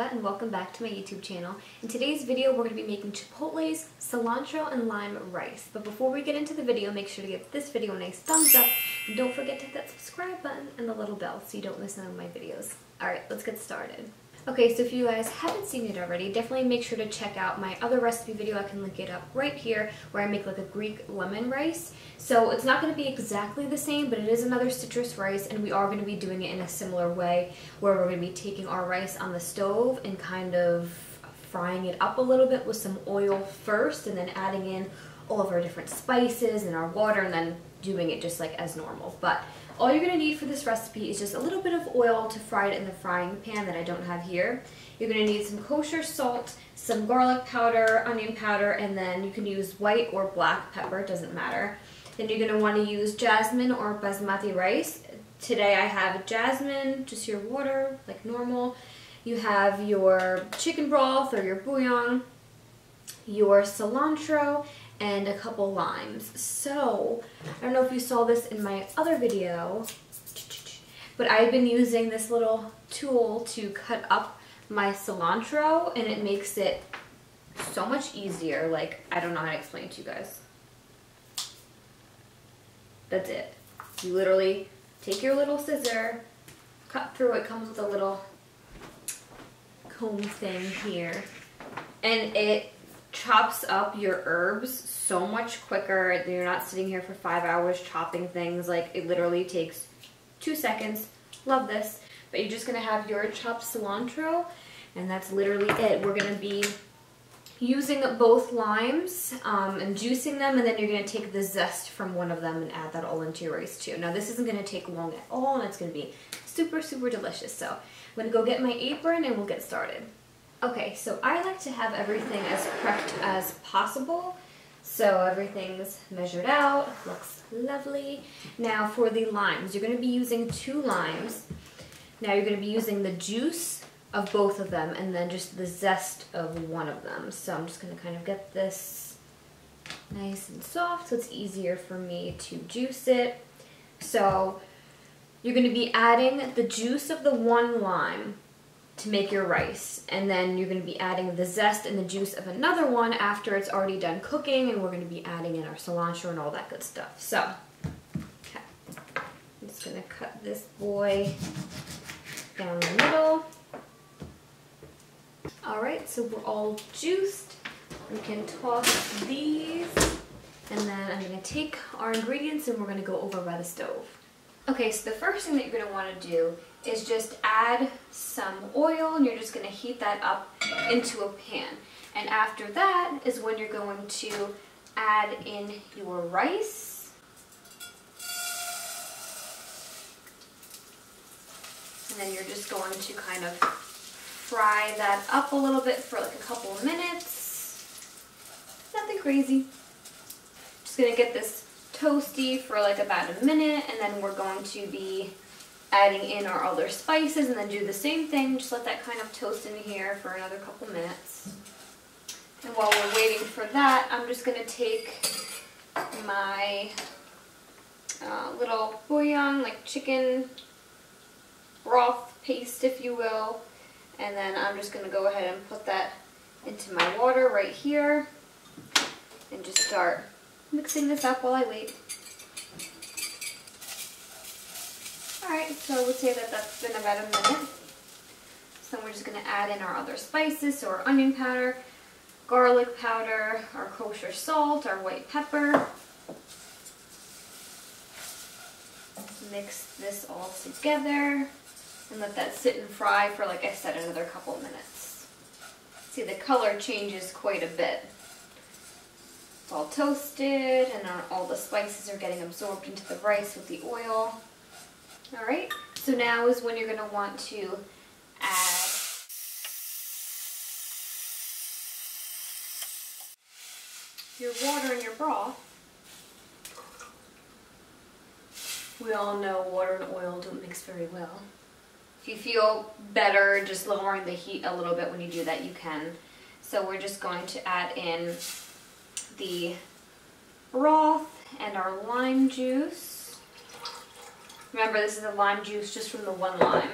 Lisa and welcome back to my YouTube channel. In today's video we're going to be making Chipotle's Cilantro and Lime Rice. But before we get into the video, make sure to give this video a nice thumbs up and don't forget to hit that subscribe button and the little bell so you don't miss none of my videos. Alright, let's get started. Okay, so if you guys haven't seen it already, definitely make sure to check out my other recipe video. I can link it up right here where I make like a Greek lemon rice. So it's not going to be exactly the same, but it is another citrus rice, and we are going to be doing it in a similar way where we're going to be taking our rice on the stove and kind of frying it up a little bit with some oil first and then adding in all of our different spices and our water and then doing it just like as normal. But all you're going to need for this recipe is just a little bit of oil to fry it in the frying pan that I don't have here. You're going to need some kosher salt, some garlic powder, onion powder, and then you can use white or black pepper, it doesn't matter. Then you're going to want to use Jasmine or Basmati rice. Today I have Jasmine, just your water, like normal. You have your chicken broth or your bouillon, your cilantro, and a couple limes. So, I don't know if you saw this in my other video, but I've been using this little tool to cut up my cilantro, and it makes it so much easier. Like, I don't know how to explain it to you guys. That's it. You literally take your little scissor, cut through. It comes with a little comb thing here, and it chops up your herbs so much quicker. You're not sitting here for 5 hours chopping things. Like, it literally takes 2 seconds. Love this. But you're just going to have your chopped cilantro, and that's literally it. We're going to be using both limes and juicing them, and then you're going to take the zest from one of them and add that all into your rice too. Now this isn't going to take long at all, and it's going to be super, super delicious. So I'm going to go get my apron and we'll get started. Okay, so I like to have everything as prepped as possible. So everything's measured out, looks lovely. Now for the limes, you're going to be using 2 limes. Now you're going to be using the juice of both of them and then just the zest of one of them. So I'm just going to kind of get this nice and soft so it's easier for me to juice it. So you're going to be adding the juice of the one lime to make your rice, and then you're going to be adding the zest and the juice of another one after it's already done cooking, and we're going to be adding in our cilantro and all that good stuff. So, okay, I'm just going to cut this boy down the middle. Alright, so we're all juiced. We can toss these, and then I'm going to take our ingredients and we're going to go over by the stove. Okay, so the first thing that you're going to want to do is just add some oil, and you're just going to heat that up into a pan. And after that is when you're going to add in your rice. And then you're just going to kind of fry that up a little bit for like a couple of minutes. Nothing crazy. Just going to get this toasty for like about a minute, and then we're going to be adding in our other spices and then do the same thing. Just let that kind of toast in here for another couple minutes. And while we're waiting for that, I'm just going to take my little bouillon, like chicken broth paste if you will, and then I'm just going to go ahead and put that into my water right here and just start mixing this up while I wait. Alright, so I would say that that's been about a minute. So we're just going to add in our other spices, so our onion powder, garlic powder, our kosher salt, our white pepper. Mix this all together and let that sit and fry for, like I said, another couple of minutes. See, the color changes quite a bit. It's all toasted and all the spices are getting absorbed into the rice with the oil. Alright, so now is when you're going to want to add your water and your broth. We all know water and oil don't mix very well. If you feel better just lowering the heat a little bit when you do that, you can. So we're just going to add in the broth and our lime juice. Remember, this is a lime juice just from the one lime.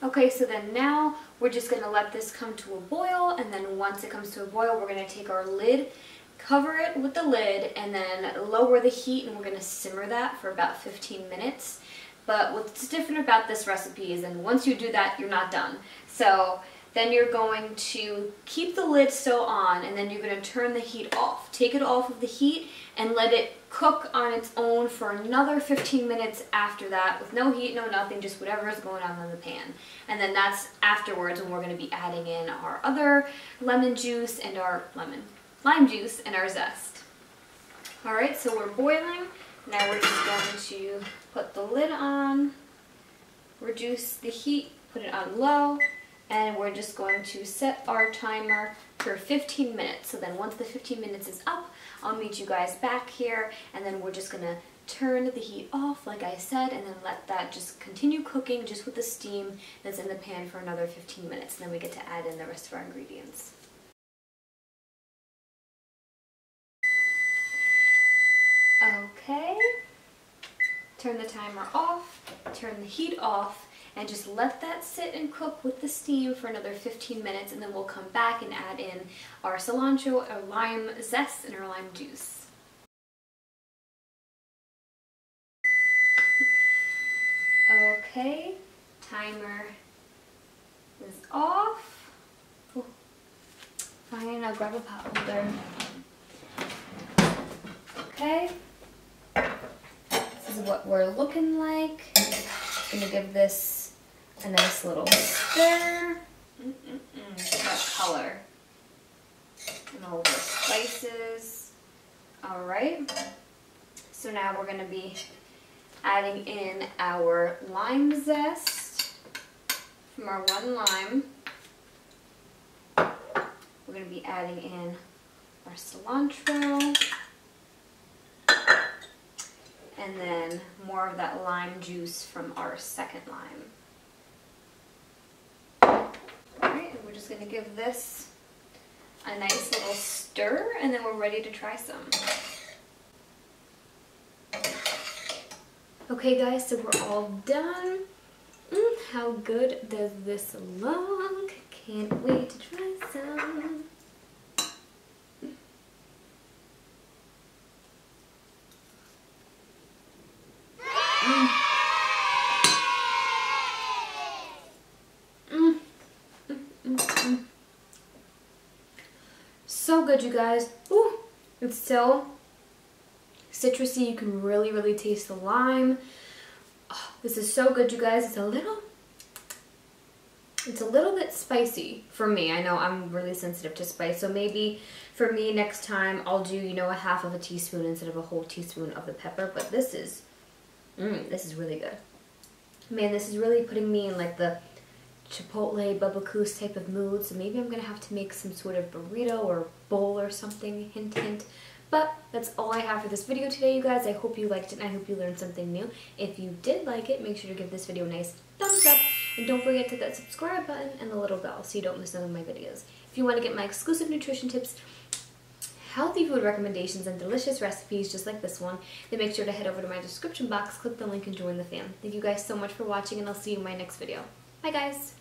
Okay, so then now we're just going to let this come to a boil, and then once it comes to a boil, we're going to take our lid, cover it with the lid, and then lower the heat, and we're going to simmer that for about 15 minutes. But what's different about this recipe is then once you do that, you're not done. So then you're going to keep the lid still on, and then you're going to turn the heat off. Take it off of the heat and let it cook on its own for another 15 minutes after that with no heat, no nothing, just whatever is going on in the pan. And then that's afterwards when we're going to be adding in our other lemon juice and our lime juice and our zest. Alright, so we're boiling. Now we're just going to put the lid on, reduce the heat, put it on low, and we're just going to set our timer for 15 minutes. So then once the 15 minutes is up, I'll meet you guys back here, and then we're just going to turn the heat off, like I said, and then let that just continue cooking just with the steam that's in the pan for another 15 minutes. And then we get to add in the rest of our ingredients. Okay, turn the timer off, turn the heat off, and just let that sit and cook with the steam for another 15 minutes, and then we'll come back and add in our cilantro, our lime zest, and our lime juice. Okay, timer is off. Oh, fine, I'll grab a pot holder. Okay, this is what we're looking like. I'm gonna give this a nice little stir. That color. And all the spices. Alright. So now we're gonna be adding in our lime zest from our one lime. We're gonna be adding in our cilantro. And then more of that lime juice from our second lime. Alright, and we're just going to give this a nice little stir, and then we're ready to try some. Okay guys, so we're all done. How good does this look? Can't wait to try some. So good, you guys. Ooh, it's so citrusy. You can really taste the lime. Oh, this is so good, you guys. It's a little bit spicy for me. I know I'm really sensitive to spice, so maybe for me next time I'll do, you know, a half of a teaspoon instead of a whole teaspoon of the pepper. But this is really good. Man, this is really putting me in like the Chipotle, bubba type of mood, so maybe I'm going to have to make some sort of burrito or bowl or something, hint hint. But that's all I have for this video today, you guys. I hope you liked it, and I hope you learned something new. If you did like it, make sure to give this video a nice thumbs up, and don't forget to hit that subscribe button and the little bell so you don't miss none of my videos. If you want to get my exclusive nutrition tips, healthy food recommendations, and delicious recipes just like this one, then make sure to head over to my description box, click the link, and join the fam. Thank you guys so much for watching, and I'll see you in my next video. Bye, guys.